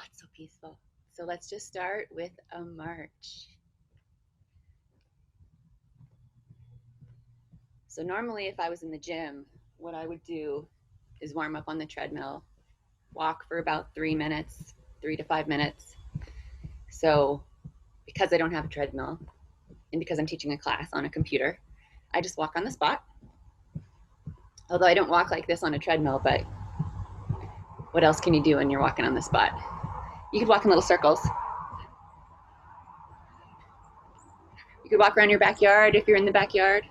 it's so peaceful. So let's just start with a march. So normally if I was in the gym, what I would do is warm up on the treadmill, walk for about 3 minutes, 3 to 5 minutes. So because I don't have a treadmill and because I'm teaching a class on a computer, I just walk on the spot. Although I don't walk like this on a treadmill, but what else can you do when you're walking on the spot? You could walk in little circles. You could walk around your backyard if you're in the backyard.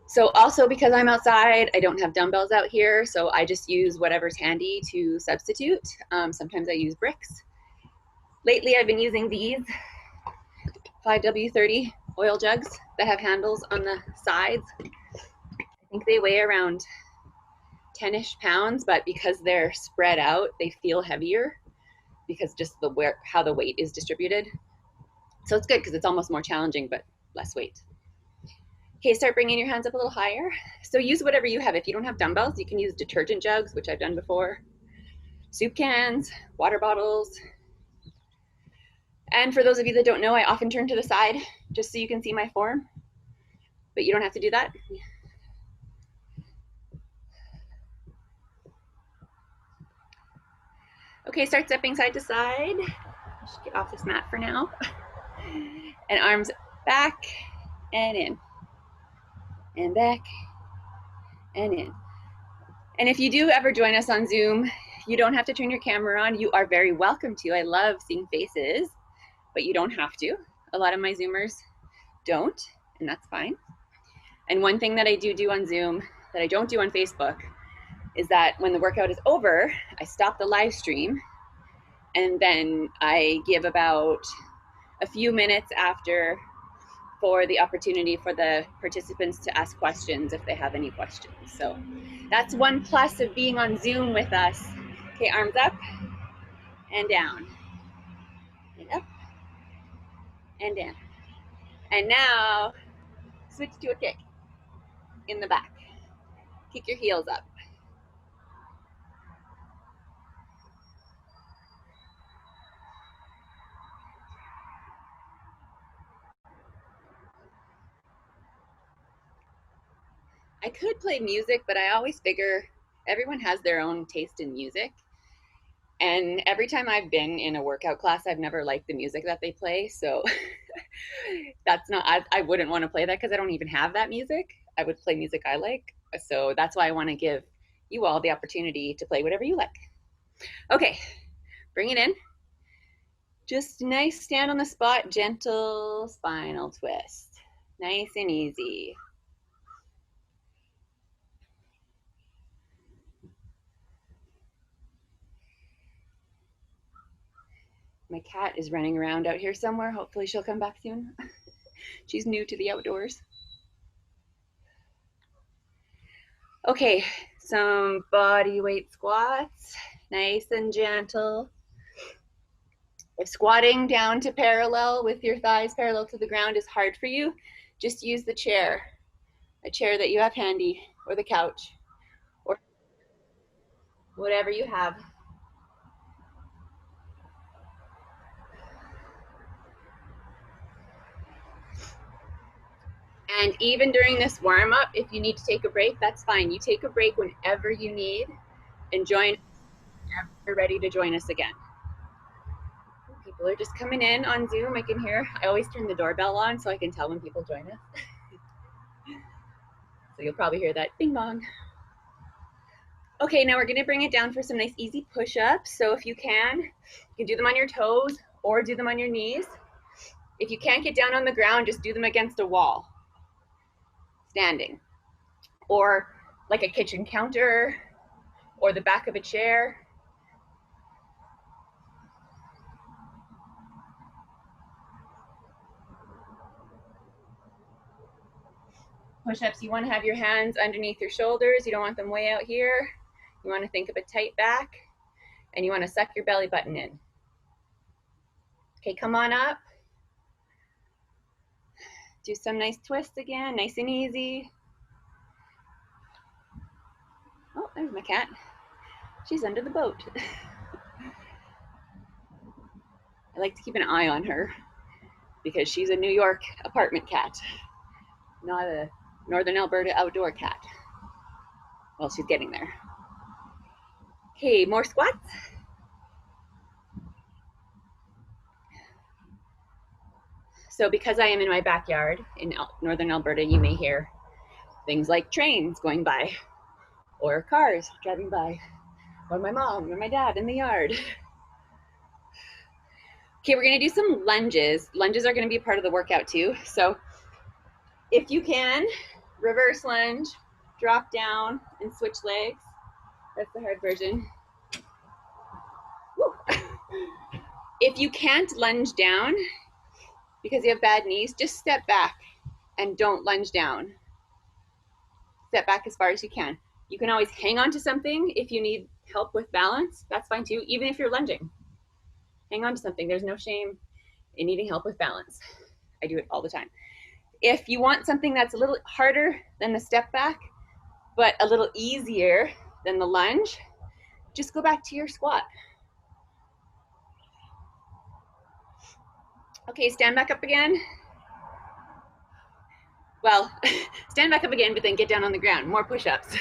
So also because I'm outside, I don't have dumbbells out here, so I just use whatever's handy to substitute. Sometimes I use bricks. Lately I've been using these 5W30 oil jugs that have handles on the sides. I think they weigh around 10-ish pounds, but because they're spread out, they feel heavier because just how the weight is distributed. So it's good because it's almost more challenging, but less weight. Okay, start bringing your hands up a little higher. So use whatever you have. If you don't have dumbbells, you can use detergent jugs, which I've done before, soup cans, water bottles. And for those of you that don't know, I often turn to the side just so you can see my form, but you don't have to do that. Okay, start stepping side to side. Just get off this mat for now. And arms back and in, and back and in. And if you do ever join us on Zoom, you don't have to turn your camera on. You are very welcome to. I love seeing faces, but you don't have to. A lot of my Zoomers don't, and that's fine. And one thing that I do on Zoom that I don't do on Facebook is that when the workout is over, I stop the live stream and then I give about a few minutes after for the opportunity for the participants to ask questions if they have any questions. So that's one plus of being on Zoom with us. Okay, arms up and down, and up and down. And now switch to a kick in the back. Kick your heels up. I could play music, but I always figure everyone has their own taste in music. And every time I've been in a workout class, I've never liked the music that they play. So that's not, I wouldn't want to play that because I don't even have that music. I would play music I like. So that's why I want to give you all the opportunity to play whatever you like. Okay, bring it in. Just nice stand on the spot, gentle spinal twist. Nice and easy. My cat is running around out here somewhere. Hopefully she'll come back soon. She's new to the outdoors. Okay, some body weight squats, nice and gentle. If squatting down to parallel with your thighs parallel to the ground is hard for you, just use the chair, a chair that you have handy, or the couch, or whatever you have. And even during this warm up, if you need to take a break, that's fine. You take a break whenever you need and join whenever you're ready to join us again. People are just coming in on Zoom. I can hear, I always turn the doorbell on so I can tell when people join us. So you'll probably hear that bing bong. Okay, now we're gonna bring it down for some nice easy push-ups. So if you can do them on your toes or do them on your knees. If you can't get down on the ground, just do them against a wall, standing, or like a kitchen counter or the back of a chair. Push-ups, you want to have your hands underneath your shoulders. You don't want them way out here. You want to think of a tight back, and you want to suck your belly button in. Okay, come on up. Do some nice twists again, nice and easy. Oh, there's my cat. She's under the boat. I like to keep an eye on her because she's a New York apartment cat, not a Northern Alberta outdoor cat. Well, she's getting there. Okay, more squats. So because I am in my backyard in Northern Alberta, you may hear things like trains going by or cars driving by or my mom or my dad in the yard. Okay, we're gonna do some lunges. Lunges are gonna be a part of the workout too. So if you can, reverse lunge, drop down and switch legs. That's the hard version. Woo. If you can't lunge down because you have bad knees, just step back and don't lunge down. Step back as far as you can. You can always hang on to something if you need help with balance. That's fine too, even if you're lunging. Hang on to something. There's no shame in needing help with balance. I do it all the time. If you want something that's a little harder than the step back, but a little easier than the lunge, just go back to your squat. Okay, stand back up again. Well, stand back up again, but then get down on the ground. More push-ups.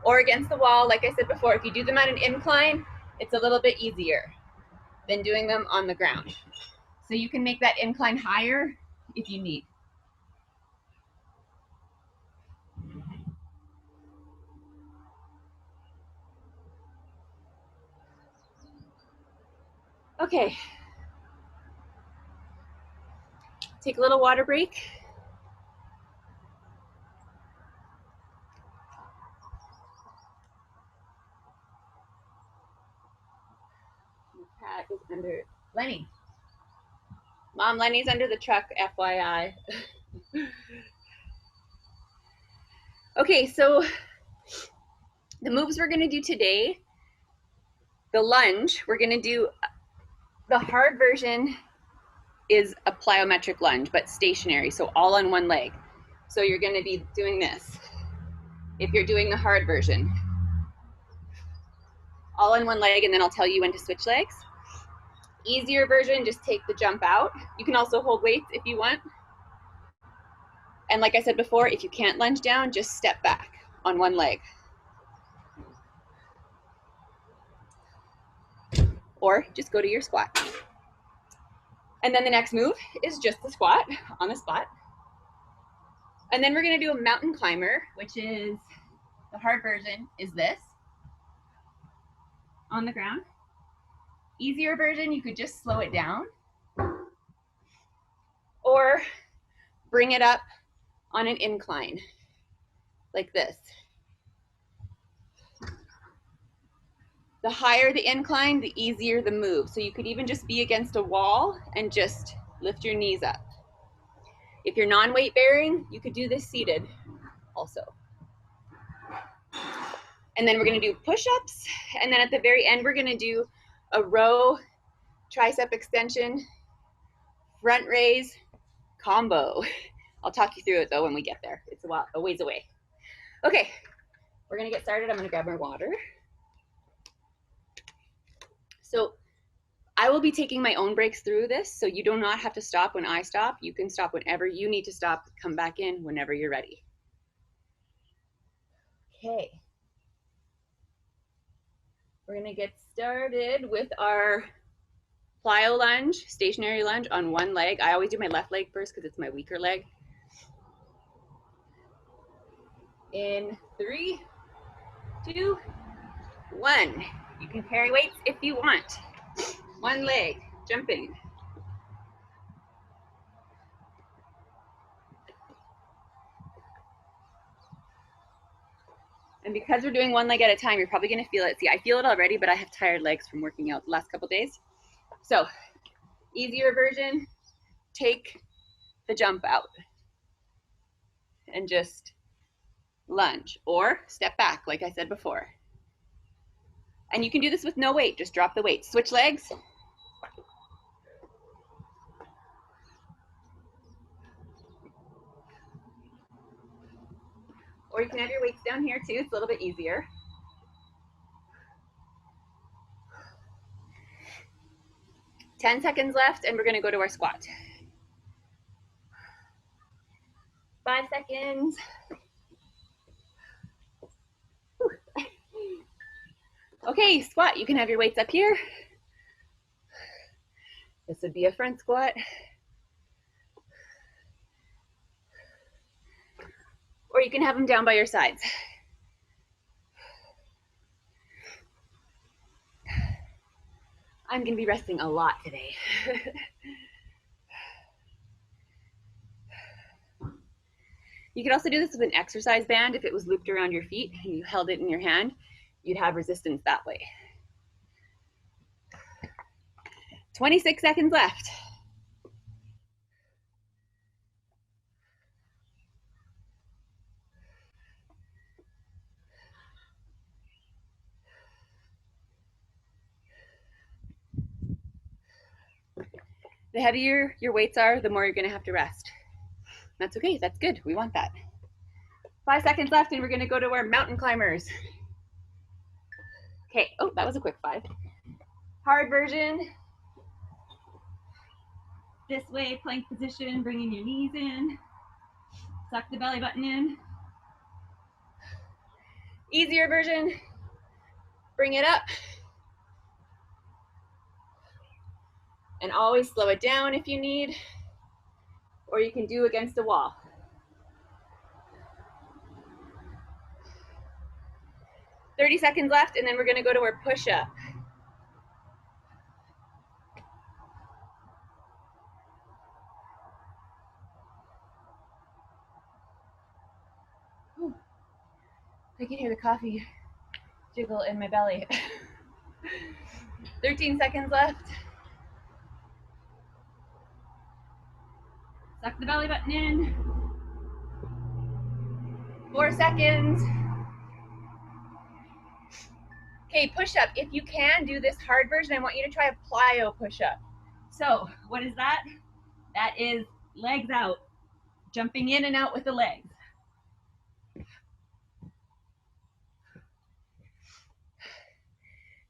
Or against the wall, like I said before, if you do them at an incline, it's a little bit easier than doing them on the ground. So you can make that incline higher if you need. Okay. Take a little water break. The cat is under Lenny. Mom, Lenny's under the truck, FYI. Okay, so the moves we're gonna do today, the lunge, we're gonna do, the hard version is a plyometric lunge, but stationary, so all on one leg. So you're gonna be doing this. If you're doing the hard version, all on one leg, and then I'll tell you when to switch legs. Easier version, just take the jump out. You can also hold weights if you want. And like I said before, if you can't lunge down, just step back on one leg. Or just go to your squat. And then the next move is just the squat on the spot. And then we're gonna do a mountain climber, which is, the hard version is this, on the ground. Easier version, you could just slow it down or bring it up on an incline like this. The higher the incline, the easier the move. So you could even just be against a wall and just lift your knees up. If you're non-weight bearing, you could do this seated also. And then we're gonna do push-ups. And then at the very end, we're gonna do a row tricep extension, front raise combo. I'll talk you through it though when we get there. It's a ways away. Okay, we're gonna get started. I'm gonna grab my water. So I will be taking my own breaks through this, so you do not have to stop when I stop. You can stop whenever you need to stop, come back in whenever you're ready. Okay. We're gonna get started with our plyo lunge, stationary lunge on one leg. I always do my left leg first because it's my weaker leg. In 3, 2, 1. You can carry weights if you want. One leg, jumping. And because we're doing one leg at a time, you're probably gonna feel it. See, I feel it already, but I have tired legs from working out the last couple days. So, easier version, take the jump out and just lunge or step back, like I said before. And you can do this with no weight, just drop the weight. Switch legs. Or you can have your weights down here too, it's a little bit easier. 10 seconds left, and we're gonna go to our squat. 5 seconds. Okay, squat. You can have your weights up here. This would be a front squat. Or you can have them down by your sides. I'm gonna be resting a lot today. You could also do this with an exercise band. If it was looped around your feet and you held it in your hand, you'd have resistance that way. 26 seconds left. The heavier your weights are, the more you're gonna have to rest. That's okay, that's good, we want that. 5 seconds left, and we're gonna go to our mountain climbers. Okay, oh, that was a quick 5. Hard version. This way, plank position, bringing your knees in. Suck the belly button in. Easier version, bring it up. And always slow it down if you need, or you can do against a wall. 30 seconds left, and then we're gonna go to our push-up. I can hear the coffee jiggle in my belly. 13 seconds left. Suck the belly button in. 4 seconds. Okay, push-up. If you can do this hard version, I want you to try a plyo push-up. So what is that? That is legs out, jumping in and out with the legs.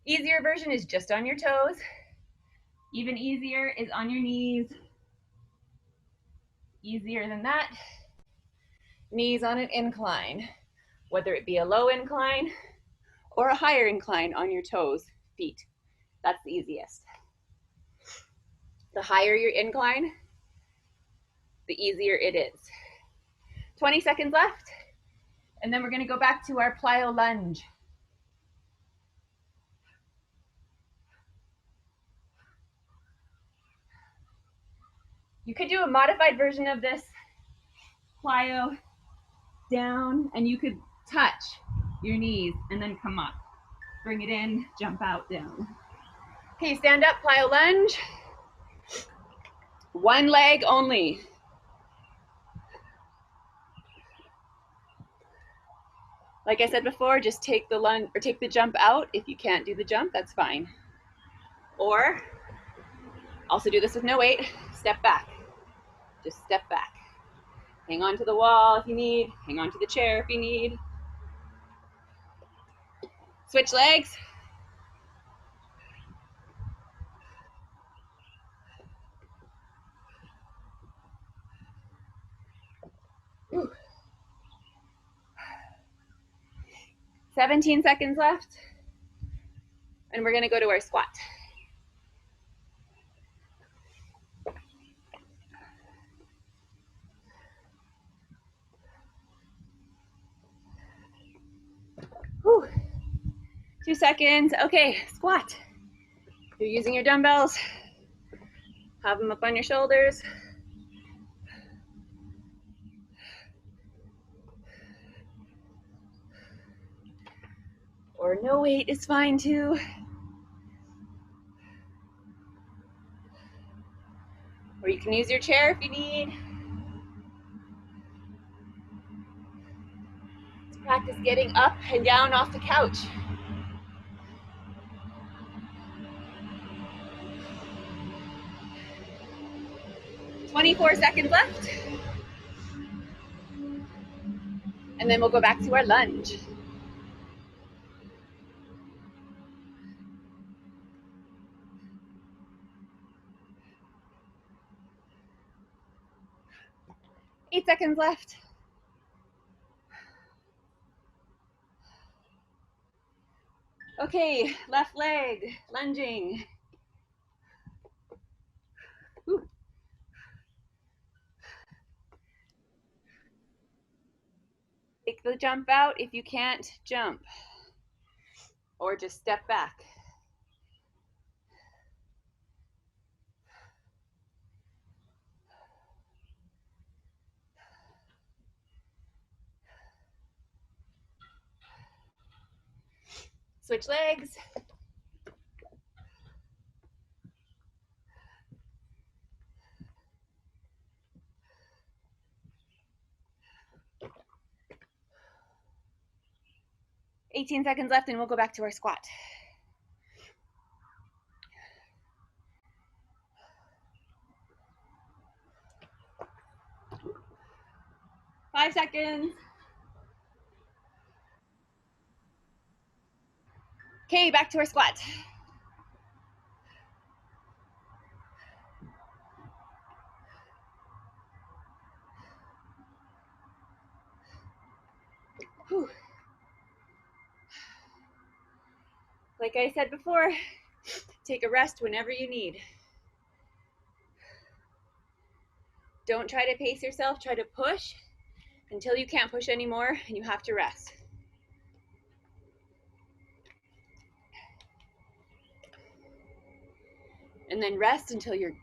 Easier version is just on your toes. Even easier is on your knees. Easier than that, knees on an incline, whether it be a low incline or a higher incline on your toes, feet. That's the easiest. The higher your incline, the easier it is. 20 seconds left, and then we're gonna go back to our plyo lunge. You could do a modified version of this plyo down, and you could touch your knees and then come up. Bring it in, jump out, down. Okay, stand up, plyo lunge. One leg only. Like I said before, just take the lunge or take the jump out. If you can't do the jump, that's fine. Or also do this with no weight, step back. Just step back. Hang on to the wall if you need, hang on to the chair if you need. Switch legs. Ooh. 17 seconds left. And we're gonna go to our squat. Whew. 2 seconds. Okay, squat. You're using your dumbbells. Have them up on your shoulders. Or no weight is fine too. Or you can use your chair if you need. Let's practice getting up and down off the couch. "24 seconds left. And then we'll go back to our lunge. 8 seconds left. Okay, left leg, lunging. Whew. Take the jump out if you can't jump, or just step back. Switch legs. $18 seconds left and we'll go back to our squat. Five seconds. Okay, back to our squat. Whew. Like I said before, take a rest whenever you need. Don't try to pace yourself, try to push until you can't push anymore and you have to rest. And then rest until you're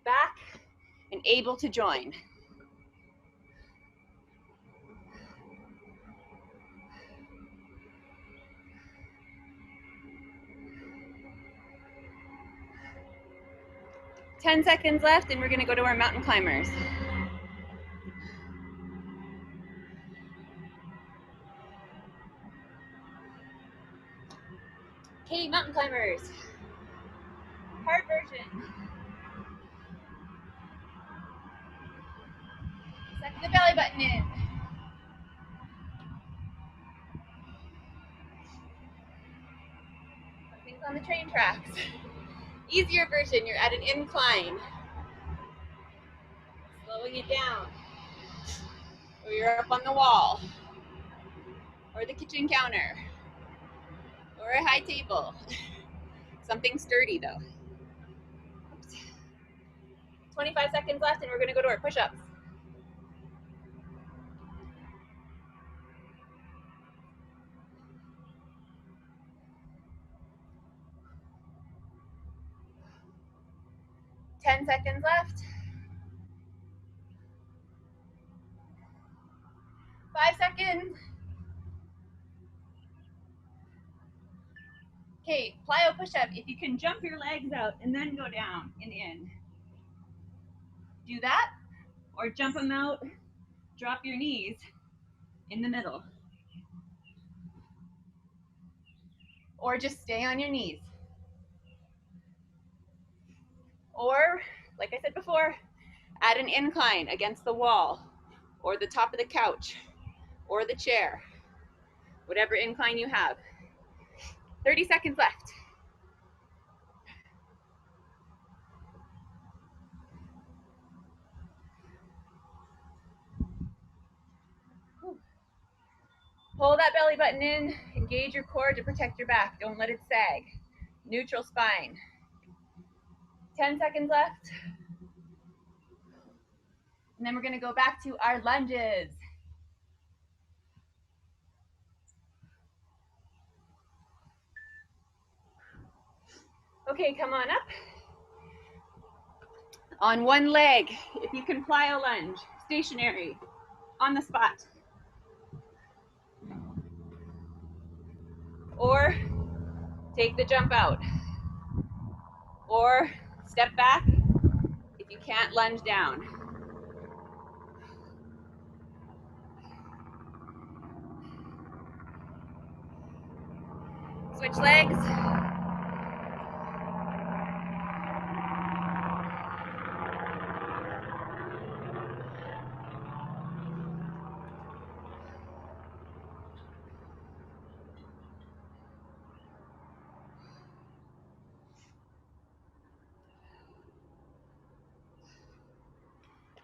back and able to join. $10 seconds left and we're gonna go to our mountain climbers. Okay, mountain climbers. Hard version. Suck the belly button in. Something's on the train tracks. Easier version, you're at an incline. Slowing it down. Or you're up on the wall. Or the kitchen counter. Or a high table. Something sturdy though. Oops. 25 seconds left and we're gonna go to our push-ups. $10 seconds left. 5 seconds. Okay, plyo push-up. If you can jump your legs out and then go down and in. Do that, or jump them out, drop your knees in the middle. Or just stay on your knees. Or, like I said before, add an incline against the wall, or the top of the couch, or the chair, whatever incline you have. 30 seconds left. Pull that belly button in, engage your core to protect your back. Don't let it sag. Neutral spine. 10 seconds left. And then we're gonna go back to our lunges. Okay, come on up. On one leg, if you can plyo lunge, stationary, on the spot. Or take the jump out. Or step back if you can't lunge down. Switch legs.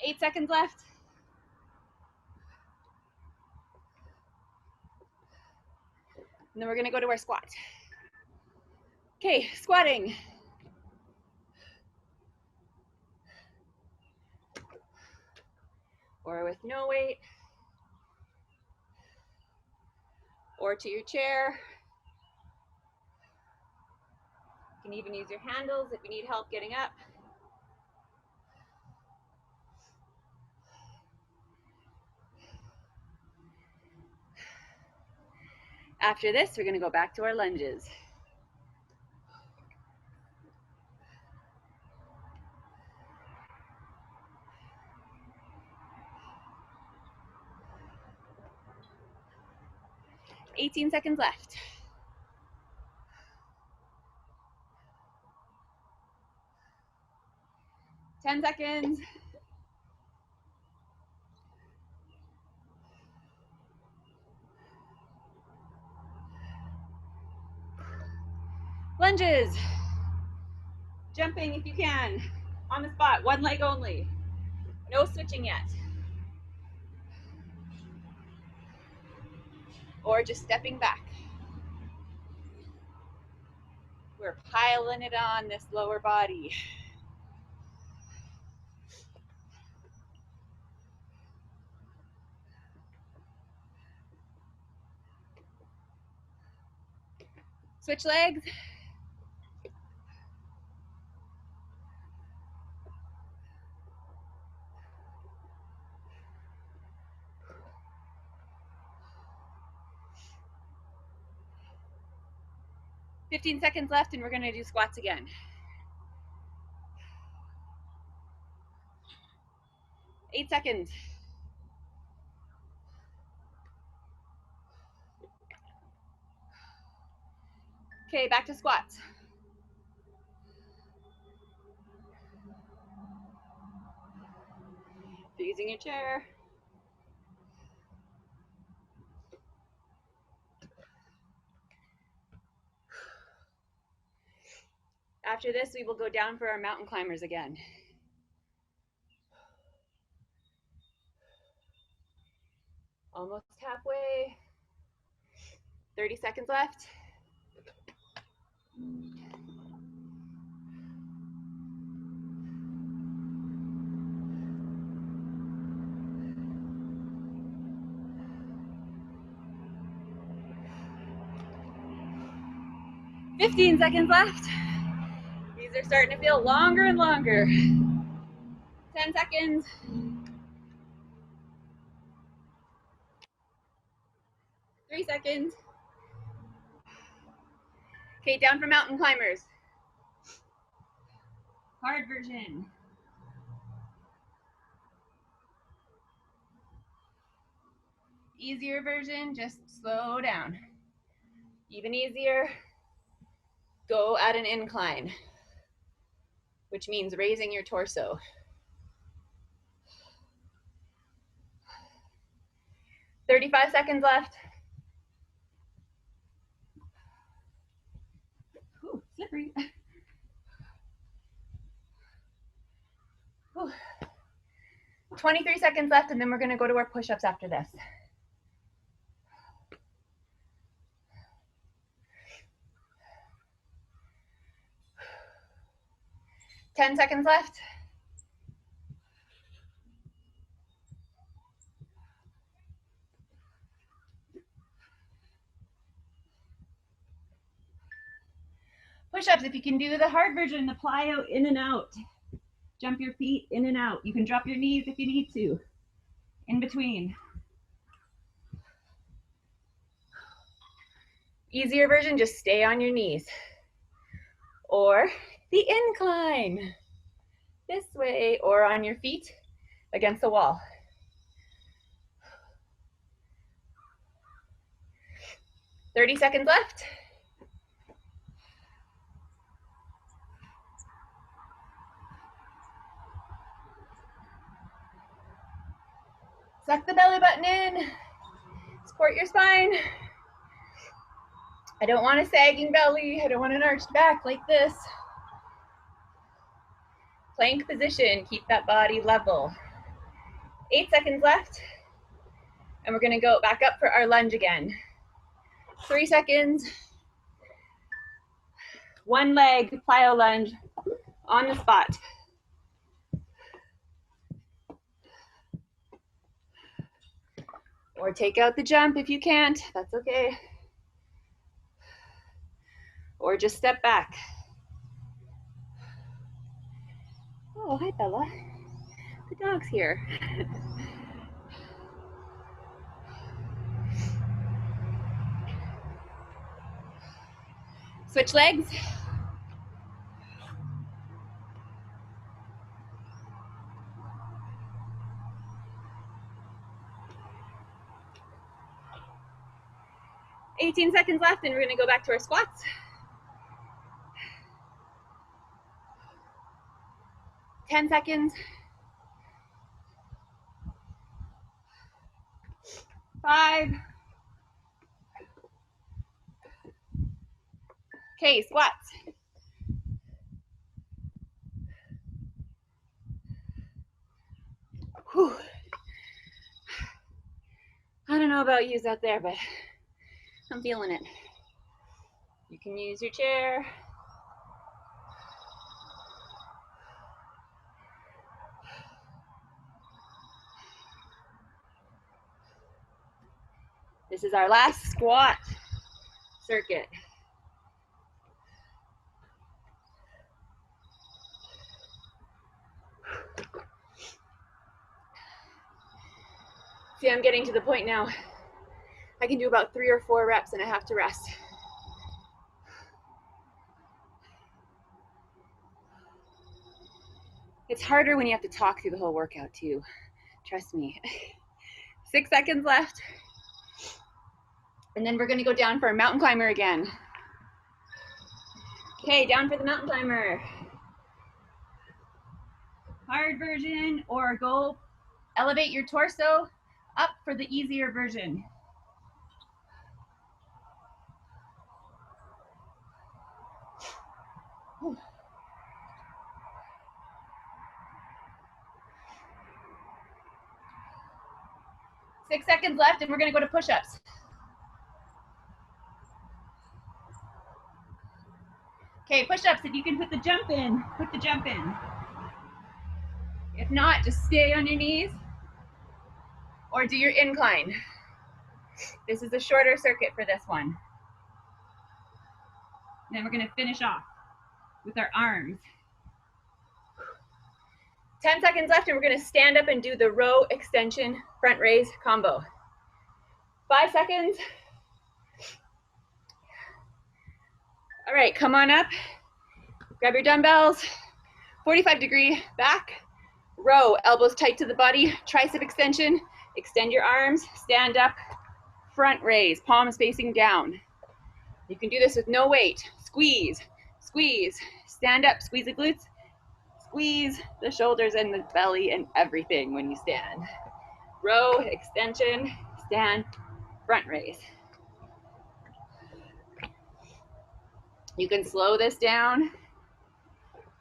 Eight seconds left. And then we're gonna go to our squat. Okay, squatting. Or with no weight. Or to your chair. You can even use your handles if you need help getting up. After this, we're gonna go back to our lunges. $18 seconds left. $10 seconds. Lunges. Jumping if you can. On the spot, one leg only. No switching yet. Or just stepping back. We're piling it on this lower body. Switch legs. $15 seconds left, and we're gonna do squats again. 8 seconds. Okay, back to squats. If you're using your chair. After this, we will go down for our mountain climbers again. Almost halfway. 30 seconds left. $15 seconds left. These are starting to feel longer and longer. 10 seconds. 3 seconds. Okay, down for mountain climbers. Hard version. Easier version, just slow down. Even easier, go at an incline, which means raising your torso. 35 seconds left. Ooh, slippery. Ooh. 23 seconds left, and then we're gonna go to our push-ups after this. $10 seconds left. Push-ups, if you can do the hard version, the plyo in and out. Jump your feet in and out. You can drop your knees if you need to, in between. Easier version, just stay on your knees. Or the incline, this way, or on your feet against the wall. 30 seconds left. Suck the belly button in. Support your spine. I don't want a sagging belly. I don't want an arched back like this. Plank position, keep that body level. 8 seconds left. And we're gonna go back up for our lunge again. 3 seconds. One leg plyo lunge on the spot. Or take out the jump if you can't, that's okay. Or just step back. Oh, hi Bella. The dog's here. Switch legs. $18 seconds left and we're gonna go back to our squats. 10 seconds. 5. Okay, squats. Whew. I don't know about yous out there, but I'm feeling it. You can use your chair. This is our last squat circuit. See, I'm getting to the point now. I can do about 3 or 4 reps and I have to rest. It's harder when you have to talk through the whole workout too. Trust me. 6 seconds left. And then we're gonna go down for a mountain climber again. Okay, down for the mountain climber. Hard version, or go elevate your torso up for the easier version. Whew. 6 seconds left and we're gonna go to push-ups. Okay, push-ups, if you can put the jump in, put the jump in. If not, just stay on your knees or do your incline. This is a shorter circuit for this one. Then we're gonna finish off with our arms. 10 seconds left and we're gonna stand up and do the row extension front raise combo. 5 seconds. All right, come on up. Grab your dumbbells. 45-degree back. Row, elbows tight to the body, tricep extension. Extend your arms, stand up, front raise, palms facing down. You can do this with no weight. Squeeze, squeeze, stand up, squeeze the glutes, squeeze the shoulders and the belly and everything when you stand. Row, extension, stand, front raise. You can slow this down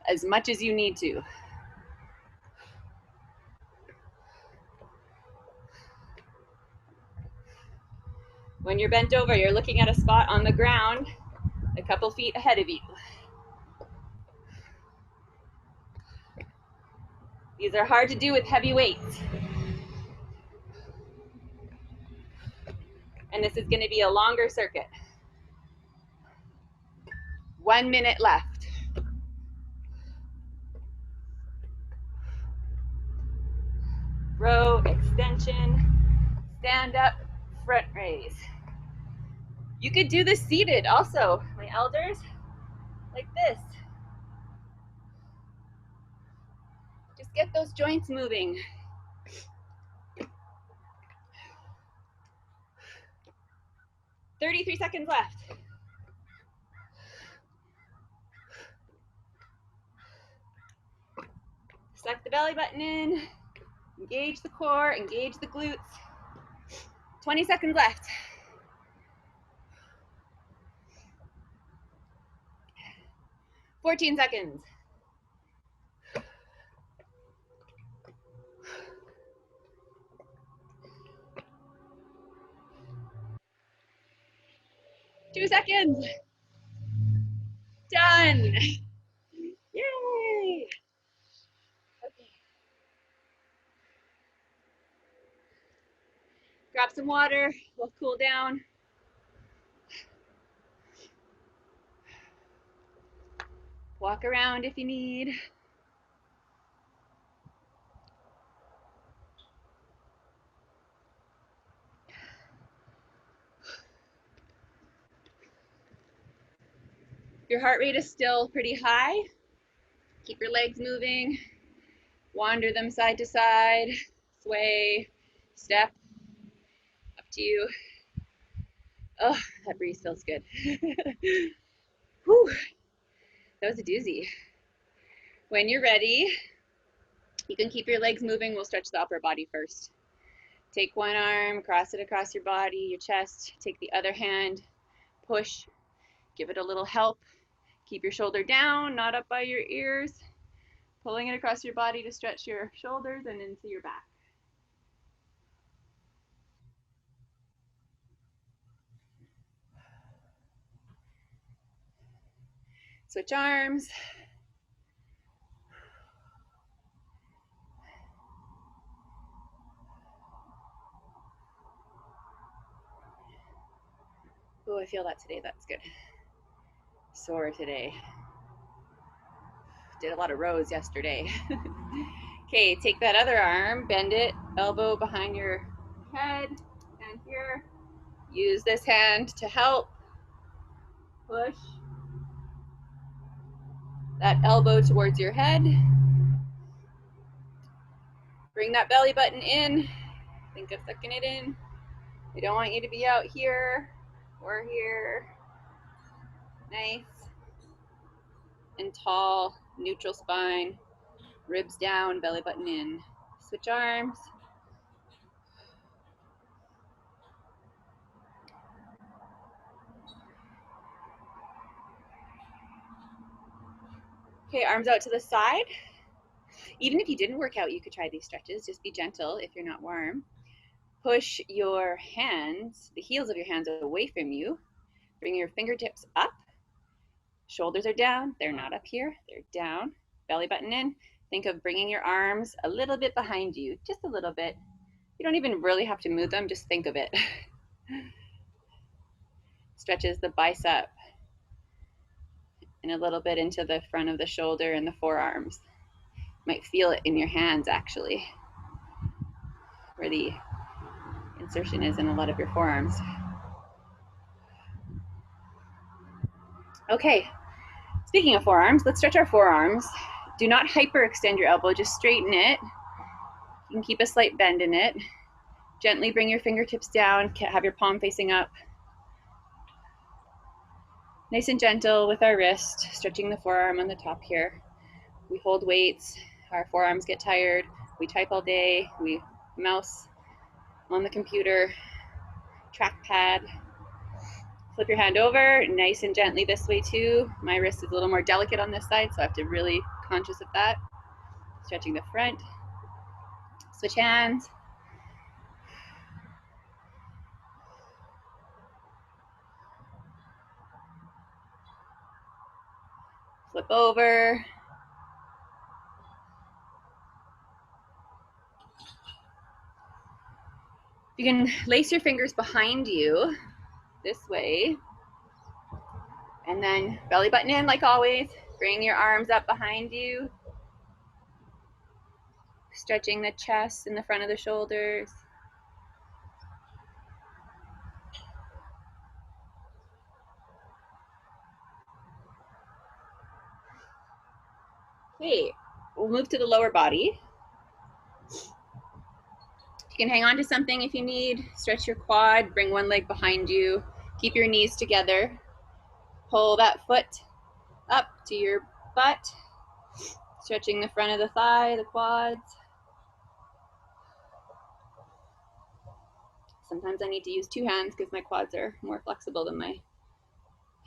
as much as you need to. When you're bent over, you're looking at a spot on the ground a couple feet ahead of you. These are hard to do with heavy weights. And this is going to be a longer circuit. 1 minute left. Row, extension, stand up, front raise. You could do this seated also, my elders, like this. Just get those joints moving. $33 seconds left. Suck the belly button in, engage the core, engage the glutes. 20 seconds left. 14 seconds. 2 seconds. Done. Yay. Okay. Grab some water. We'll cool down. Walk around if you need. Your heart rate is still pretty high. Keep your legs moving. Wander them side to side. Sway. Step. Up to you. Oh, that breeze feels good. Whew. That was a doozy. When you're ready, you can keep your legs moving. We'll stretch the upper body first. Take one arm, cross it across your body, your chest. Take the other hand, push, give it a little help. Keep your shoulder down, not up by your ears. Pulling it across your body to stretch your shoulders and into your back. Switch arms. Oh, I feel that today. That's good. Sore today. Did a lot of rows yesterday. Okay, take that other arm, bend it, elbow behind your head, and here. Use this hand to help. Push that elbow towards your head. Bring that belly button in. Think of sucking it in. We don't want you to be out here or here. Nice and tall, neutral spine, ribs down, belly button in. Switch arms. Okay, arms out to the side. Even if you didn't work out, you could try these stretches. Just be gentle if you're not warm. Push your hands, the heels of your hands away from you. Bring your fingertips up. Shoulders are down. They're not up here. They're down. Belly button in. Think of bringing your arms a little bit behind you, just a little bit. You don't even really have to move them, just think of it. Stretches the bicep and a little bit into the front of the shoulder and the forearms. You might feel it in your hands actually, where the insertion is in a lot of your forearms. Okay, speaking of forearms, let's stretch our forearms. Do not hyperextend your elbow, just straighten it. You can keep a slight bend in it. Gently bring your fingertips down, have your palm facing up. Nice and gentle with our wrist, stretching the forearm on the top here. We hold weights, our forearms get tired, we type all day, we mouse on the computer, trackpad. Flip your hand over, nice and gently this way too. My wrist is a little more delicate on this side, so I have to really conscious of that. Stretching the front. Switch hands. Flip over. You can lace your fingers behind you this way. And then belly button in like always. Bring your arms up behind you. Stretching the chest and the front of the shoulders. Okay, we'll move to the lower body. You can hang on to something if you need. Stretch your quad, bring one leg behind you. Keep your knees together. Pull that foot up to your butt. Stretching the front of the thigh, the quads. Sometimes I need to use two hands because my quads are more flexible than my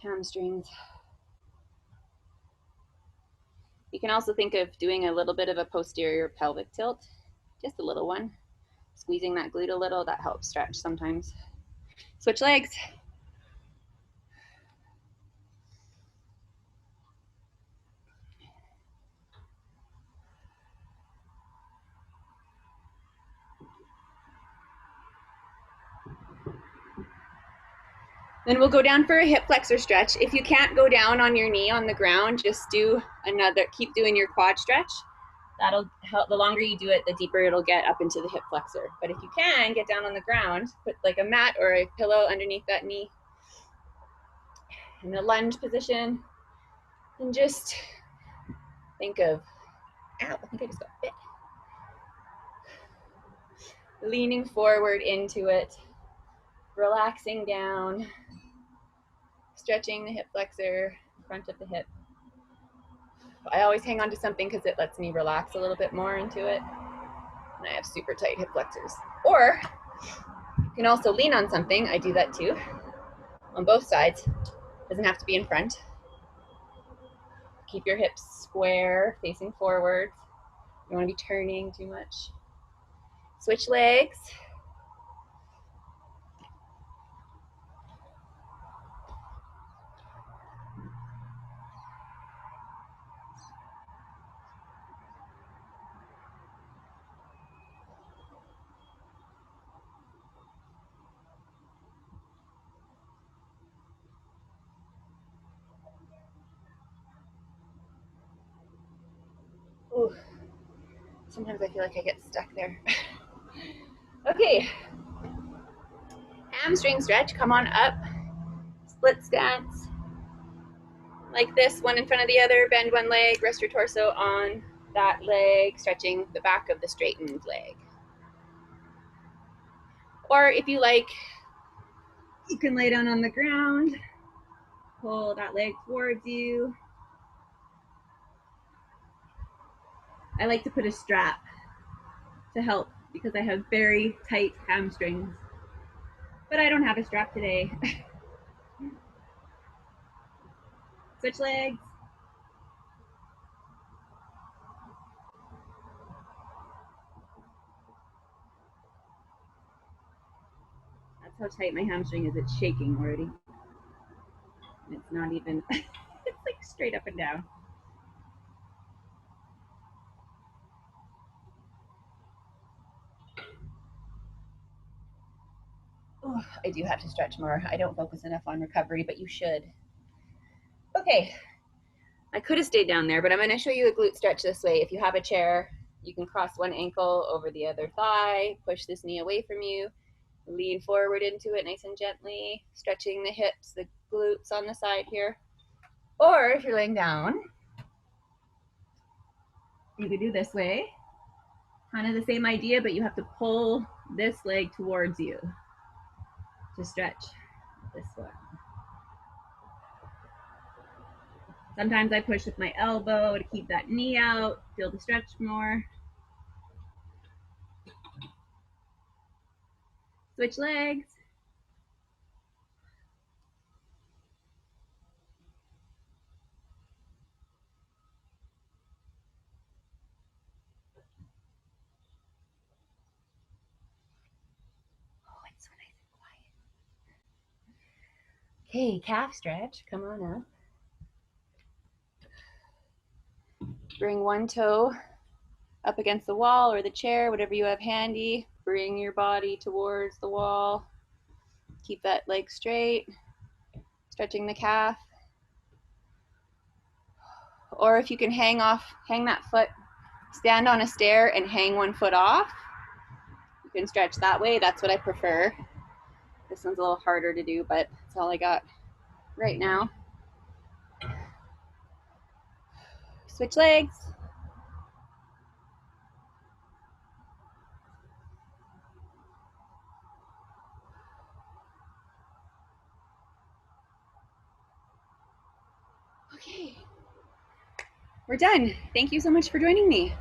hamstrings. You can also think of doing a little bit of a posterior pelvic tilt, just a little one. Squeezing that glute a little, that helps stretch sometimes. Switch legs. Then we'll go down for a hip flexor stretch. If you can't go down on your knee on the ground, just do another, keep doing your quad stretch. That'll help. The longer you do it, the deeper it'll get up into the hip flexor. But if you can get down on the ground, put like a mat or a pillow underneath that knee in the lunge position, and just think of, ow, I think I just got bit. Leaning forward into it, relaxing down, stretching the hip flexor, front of the hip. I always hang on to something because it lets me relax a little bit more into it. And I have super tight hip flexors. Or you can also lean on something. I do that too. On both sides. Doesn't have to be in front. Keep your hips square, facing forward. You don't want to be turning too much. Switch legs. Ooh. Sometimes I feel like I get stuck there. Okay. Hamstring stretch. Come on up. Split stance. Like this, one in front of the other. Bend one leg. Rest your torso on that leg, stretching the back of the straightened leg. Or if you like, you can lay down on the ground. Pull that leg towards you. I like to put a strap to help because I have very tight hamstrings. But I don't have a strap today. Switch legs. That's how tight my hamstring is. It's shaking already. And it's not even, it's like straight up and down. Oh, I do have to stretch more. I don't focus enough on recovery, but you should. Okay, I could have stayed down there, but I'm going to show you a glute stretch this way. If you have a chair, you can cross one ankle over the other thigh, push this knee away from you, lean forward into it nice and gently, stretching the hips, the glutes on the side here. Or if you're laying down, you could do this way. Kind of the same idea, but you have to pull this leg towards you to stretch this one. Sometimes I push with my elbow to keep that knee out, feel the stretch more. Switch legs. Oh, it's so nice and quiet. Okay, calf stretch. Come on up. Bring one toe up against the wall or the chair, whatever you have handy. Bring your body towards the wall. Keep that leg straight, stretching the calf. Or if you can hang that foot, stand on a stair and hang one foot off. You can stretch that way. That's what I prefer. This one's a little harder to do, but that's all I got right now. Switch legs. Okay, we're done. Thank you so much for joining me.